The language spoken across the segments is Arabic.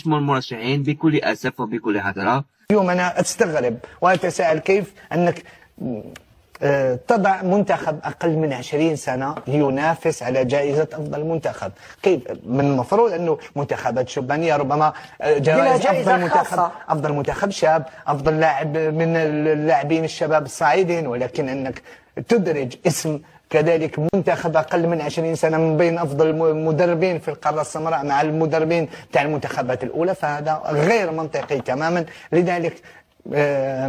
اسم المرشحين بكل أسف وبكل حسرة. اليوم أنا أستغرب وأتساءل كيف أنك تضع منتخب أقل من 20 سنة لينافس على جائزة أفضل منتخب. كيف من المفروض أنه منتخبات شبانية ربما جوائز أفضل منتخب، أفضل منتخب شاب، أفضل لاعب من اللاعبين الشباب الصاعدين، ولكن أنك تدرج اسم كذلك منتخب أقل من 20 سنة من بين أفضل المدربين في القارة السمراء مع المدربين تاع المنتخبات الأولى، فهذا غير منطقي تماما. لذلك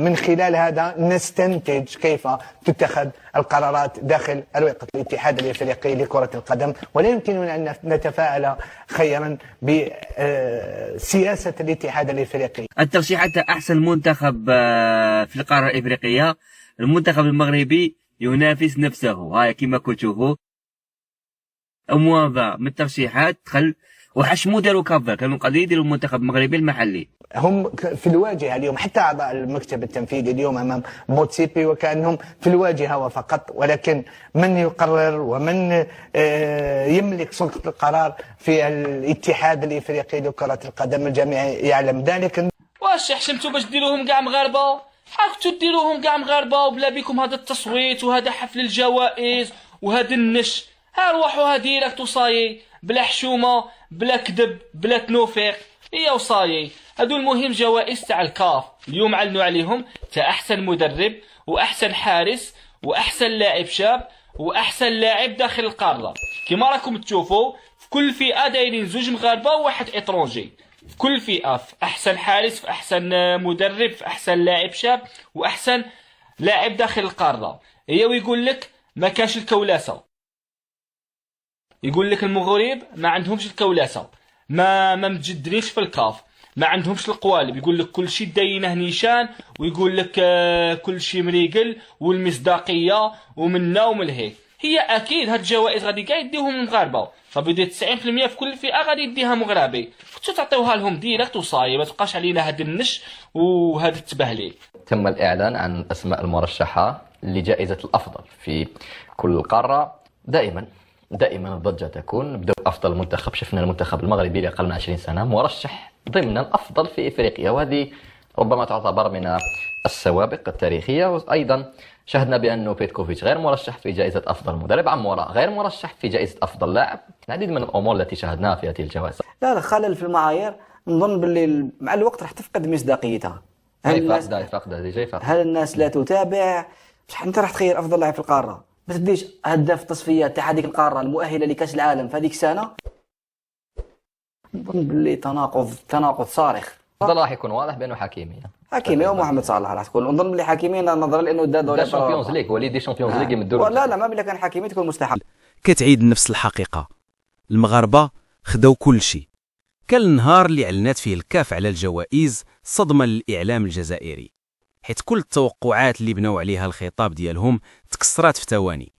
من خلال هذا نستنتج كيف تتخذ القرارات داخل أروقة الاتحاد الإفريقي لكرة القدم، ولا يمكننا أن نتفاعل خيرا بسياسة الاتحاد الإفريقي. الترشيحات أحسن منتخب في القارة الإفريقية، المنتخب المغربي ينافس نفسه، هاي كما كتشوفوا. أمواضع من الترشيحات دخل وحشمو داروا كافر، كانوا قاعدين يديروا المنتخب المغربي المحلي. هم في الواجهه اليوم، حتى اعضاء المكتب التنفيذي اليوم امام موتسيبي وكانهم في الواجهه وفقط، ولكن من يقرر ومن يملك سلطه القرار في الاتحاد الافريقي لكره القدم الجميع يعلم ذلك. واش حشمتوا باش ديروهم كاع مغاربه؟ حاولتوا ديروهم كاع مغاربه وبلا بكم هذا التصويت وهذا حفل الجوائز وهذا النش. ها روحوها ديريكت وصايي، بلا حشومه بلا كذب بلا تنوفيق، هي وصايي. هادو المهم جوائز تاع الكاف اليوم علنوا عليهم تاع احسن مدرب واحسن حارس واحسن لاعب شاب واحسن لاعب داخل القاره. كما راكم تشوفوا في كل فئه دايرين زوج مغاربه وواحد اترونجي، في كل فئه، في احسن حارس، في احسن مدرب، في احسن لاعب شاب واحسن لاعب داخل القاره. هي ويقول لك ما كاش الكولاسه، يقول لك المغرب ما عندهمش الكولاسه، ما متجدرينش في الكاف، ما عندهمش القوالب. يقول لك كل شيء داينه نيشان، ويقول لك كل شيء مريقل والمصداقيه ومنا ومن هيك. هي اكيد هاد الجوائز غادي كاع يديوهم المغاربه، فبدي 90% في كل فئه غادي يديها مغربي، كنتو تعطيوها لهم ديريكت وصاي، ما تبقاش علينا هاد النش وهاد التبهليل. تم الاعلان عن اسماء المرشحه لجائزه الافضل في كل قاره. دائما الضجه تكون نبداو افضل منتخب، شفنا المنتخب المغربي اللي اقل من 20 سنه مرشح ضمن الافضل في افريقيا، وهذه ربما تعتبر من السوابق التاريخيه. وايضا شاهدنا بانه بيتكوفيتش غير مرشح في جائزه افضل مدرب، عمورة غير مرشح في جائزه افضل لاعب، العديد من الامور التي شاهدناها في هذه الجوائز. لا خلل في المعايير، نظن باللي مع الوقت راح تفقد مصداقيتها. هل الناس لا تتابع؟ بصح انت راح تخير افضل لاعب في القاره، ما تديش هداف التصفيات تاع هذيك القاره المؤهله لكاس العالم في هذيك السنه. نظن باللي تناقض صارخ. هذا راح يكون واضح بانه حكيمي ومحمد صلاح راح تكون. نظن باللي حكيمي نظرا لانه دا دوري الشامبيونز ليغ، وليد الشامبيونز ليغ يمدوا لا ما بلا كان حكيمي تكون مستحيل. كتعيد نفس الحقيقه، المغاربه خداو كل شيء. كان النهار اللي علنات فيه الكاف على الجوائز صدمه للاعلام الجزائري، حيت كل التوقعات اللي بناو عليها الخطاب ديالهم تكسرات في ثواني.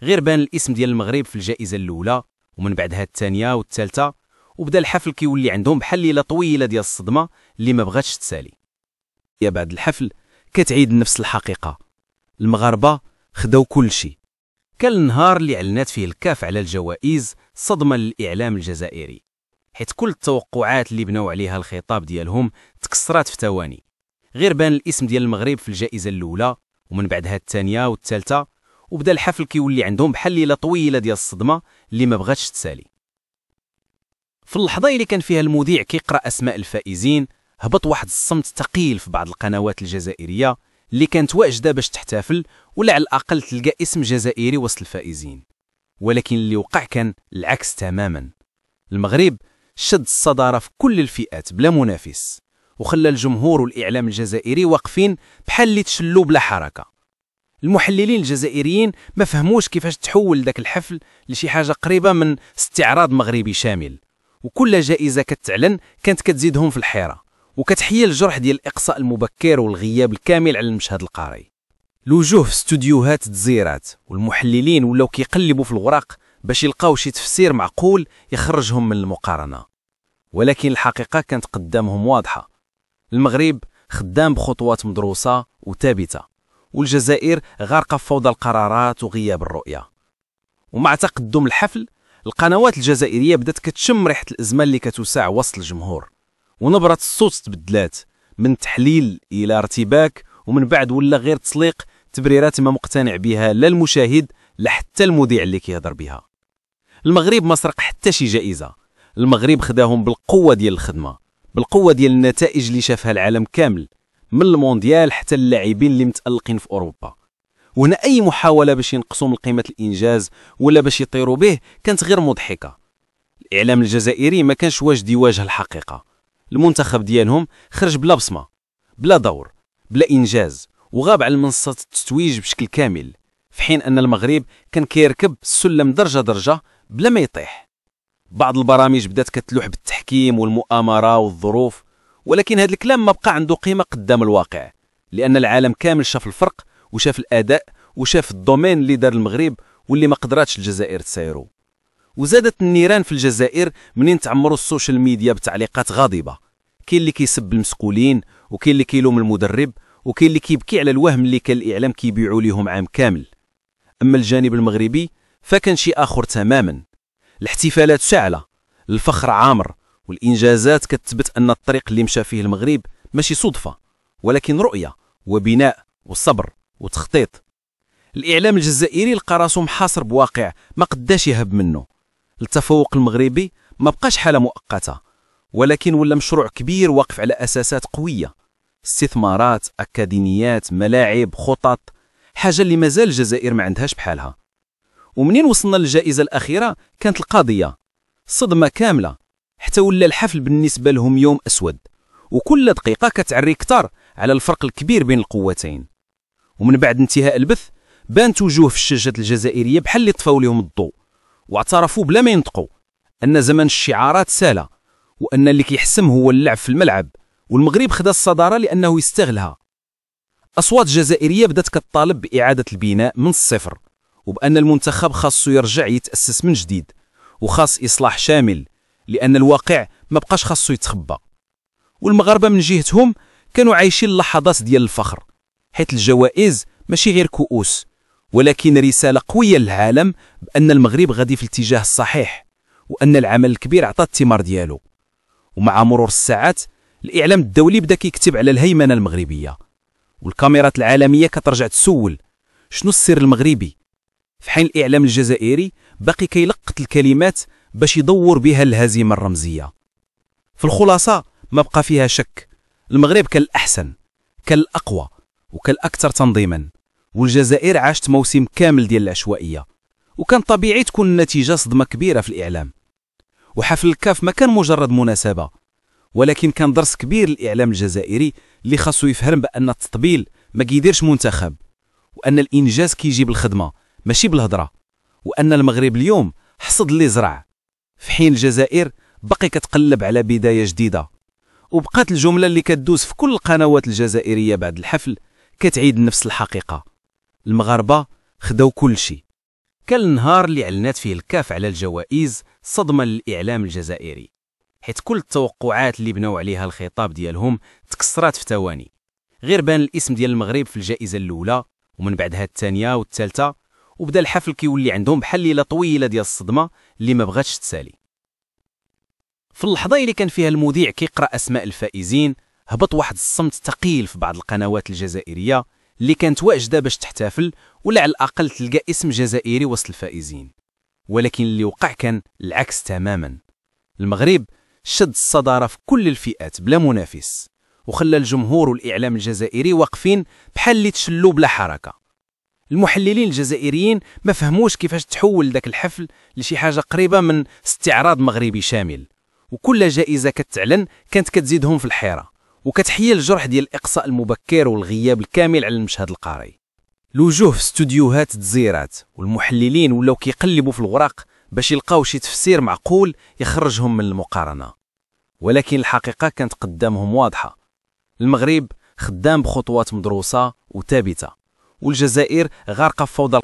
غير بان الاسم ديال المغرب في الجائزه الاولى ومن بعدها الثانيه والثالثه، وبدا الحفل كيولي عندهم بحال ليله طويله ديال الصدمه اللي ما بغاتش تسالي. يا بعد الحفل كتعيد نفس الحقيقه، المغاربه خداو كل شيء. كان النهار اللي علنات فيه الكاف على الجوائز صدمه للاعلام الجزائري، حيت كل التوقعات اللي بناو عليها الخطاب ديالهم تكسرات في ثواني. غير بان الاسم ديال المغرب في الجائزه الاولى ومن بعدها الثانيه والثالثه، وبدا الحفل كيولي عندهم بحال ليله طويله ديال الصدمه اللي ما بغاتش تسالي. في اللحظه اللي كان فيها المذيع كيقرا اسماء الفائزين، هبط واحد الصمت ثقيل في بعض القنوات الجزائريه اللي كانت واجده باش تحتفل ولا على الاقل تلقى اسم جزائري وسط الفائزين. ولكن اللي وقع كان العكس تماما. المغرب شد الصداره في كل الفئات بلا منافس، وخلى الجمهور والاعلام الجزائري واقفين بحال اللي تشلوا بلا حركه. المحللين الجزائريين ما فهموش كيفاش تحول ذاك الحفل لشي حاجه قريبه من استعراض مغربي شامل، وكل جائزه كتعلن كانت كتزيدهم في الحيره وكتحيي الجرح ديال الاقصاء المبكر والغياب الكامل على المشهد القاري. الوجوه في استوديوهات تزيرات، والمحللين ولاو كيقلبوا في الوراق باش يلقاو شي تفسير معقول يخرجهم من المقارنه. ولكن الحقيقه كانت قدامهم واضحه، المغرب خدام بخطوات مدروسه وثابته، والجزائر غارقه في فوضى القرارات وغياب الرؤيه. ومع تقدم الحفل القنوات الجزائريه بدات كتشم ريحه الازمه اللي كتوسع وسط الجمهور، ونبرة الصوت تبدلات من تحليل إلى ارتباك، ومن بعد ولا غير تسليق، تبريرات ما مقتنع بها لا المشاهد لا حتى المذيع اللي كيهضر بها. المغرب ما سرق حتى شي جائزة، المغرب خداهم بالقوة ديال الخدمة، بالقوة ديال النتائج اللي شافها العالم كامل، من المونديال حتى اللاعبين اللي متألقين في أوروبا. وهنا أي محاولة باش ينقصوا من قيمة الإنجاز ولا باش يطيروا به كانت غير مضحكة. الإعلام الجزائري ما كانش واجد يواجه الحقيقة. المنتخب ديالهم خرج بلا بصمة، بلا دور، بلا إنجاز، وغاب على المنصات التتويج بشكل كامل، في حين أن المغرب كان كيركب السلم درجة درجة بلا ما يطيح. بعض البرامج بدات كتلوح بالتحكيم والمؤامرة والظروف، ولكن هذا الكلام ما بقى عنده قيمة قدام الواقع، لأن العالم كامل شاف الفرق وشاف الأداء وشاف الدومين اللي دار المغرب واللي ما قدراتش الجزائر تسايرو. وزادت النيران في الجزائر منين تعمروا السوشيال ميديا بتعليقات غاضبة، كاين اللي كيسب المسؤولين، وكاين اللي كيلوم المدرب، وكاين اللي كيبكي على الوهم اللي كان الإعلام كيبيعوا ليهم عام كامل. أما الجانب المغربي فكان شيء آخر تماما. الاحتفالات شاعلة، الفخر عامر، والإنجازات كتثبت أن الطريق اللي مشى فيه المغرب ماشي صدفة، ولكن رؤية وبناء وصبر وتخطيط. الإعلام الجزائري لقى راسو محاصر بواقع ما قداش يهب منه. التفوق المغربي ما بقاش حالة مؤقتة، ولكن ولا مشروع كبير واقف على أساسات قوية، استثمارات، أكاديميات، ملاعب، خطط، حاجة اللي مازال الجزائر ما عندهاش بحالها. ومنين وصلنا للجائزة الأخيرة كانت القضية صدمة كاملة، حتى ولا الحفل بالنسبة لهم يوم أسود، وكل دقيقة كتعري كتار على الفرق الكبير بين القوتين. ومن بعد انتهاء البث بانت وجوه في الشاشة الجزائرية بحال اللي طفاو لهم الضوء، واعترفوا بلا ما ينطقوا أن زمن الشعارات سالة، وأن اللي كيحسم هو اللعب في الملعب، والمغرب خدا الصدارة لأنه يستغلها. أصوات جزائرية بدات كتطالب بإعادة البناء من الصفر، وبأن المنتخب خاصو يرجع يتأسس من جديد، وخاص إصلاح شامل، لأن الواقع ما بقاش خاصو يتخبى. والمغاربة من جهتهم كانوا عايشين اللحظات ديال الفخر، حيث الجوائز ماشي غير كؤوس، ولكن رسالة قوية للعالم بأن المغرب غادي في الاتجاه الصحيح، وأن العمل الكبير عطى الثمار ديالو. ومع مرور الساعات الإعلام الدولي بدا كيكتب على الهيمنة المغربية، والكاميرات العالمية كترجع تسول شنو السر المغربي، في حين الإعلام الجزائري باقي كيلقط الكلمات باش يدور بها الهزيمة الرمزية. في الخلاصة ما بقى فيها شك، المغرب كان الأحسن، كان الأقوى، وكان الأكثر تنظيما، والجزائر عاشت موسم كامل ديال العشوائية، وكان طبيعي تكون النتيجة صدمة كبيرة في الإعلام. وحفل الكاف ما كان مجرد مناسبة، ولكن كان درس كبير للإعلام الجزائري اللي خاصو يفهم بأن التطبيل ما كيديرش منتخب، وأن الإنجاز كيجي بالخدمة ماشي بالهضرة، وأن المغرب اليوم حصد اللي زرع، في حين الجزائر باقي كتقلب على بداية جديدة. وبقات الجملة اللي كتدوز في كل القنوات الجزائرية بعد الحفل كتعيد نفس الحقيقة: المغاربة خداو كل شيء. كان النهار اللي اعلنات فيه الكاف على الجوائز صدمة للإعلام الجزائري، حيث كل التوقعات اللي بناو عليها الخطاب ديالهم تكسرات في ثواني. غير بان الاسم ديال المغرب في الجائزة الأولى، ومن بعدها الثانية والثالثة، وبدا الحفل كيولي عندهم بحال ليلة طويلة ديال الصدمة اللي ما بغاتش تسالي. في اللحظة اللي كان فيها المذيع كيقرأ أسماء الفائزين هبط واحد الصمت ثقيل في بعض القنوات الجزائرية اللي كانت واجدة باش تحتفل ولا على الأقل تلقى اسم جزائري وسط الفائزين. ولكن اللي وقع كان العكس تماما. المغرب شد الصدارة في كل الفئات بلا منافس، وخلى الجمهور والإعلام الجزائري واقفين بحال اللي تشلوا بلا حركة. المحللين الجزائريين ما فهموش كيفاش تحول ذاك الحفل لشي حاجة قريبة من استعراض مغربي شامل، وكل جائزة كتعلن كانت كتزيدهم في الحيرة، وكتحيي الجرح ديال الإقصاء المبكر والغياب الكامل على المشهد القاري. الوجوه في استوديوهات تزيرات، والمحللين ولاو كيقلبوا في الوراق باش يلقاو شي تفسير معقول يخرجهم من المقارنة. ولكن الحقيقة كانت قدامهم واضحة: المغرب خدام بخطوات مدروسة وثابتة، والجزائر غارقة في فوضى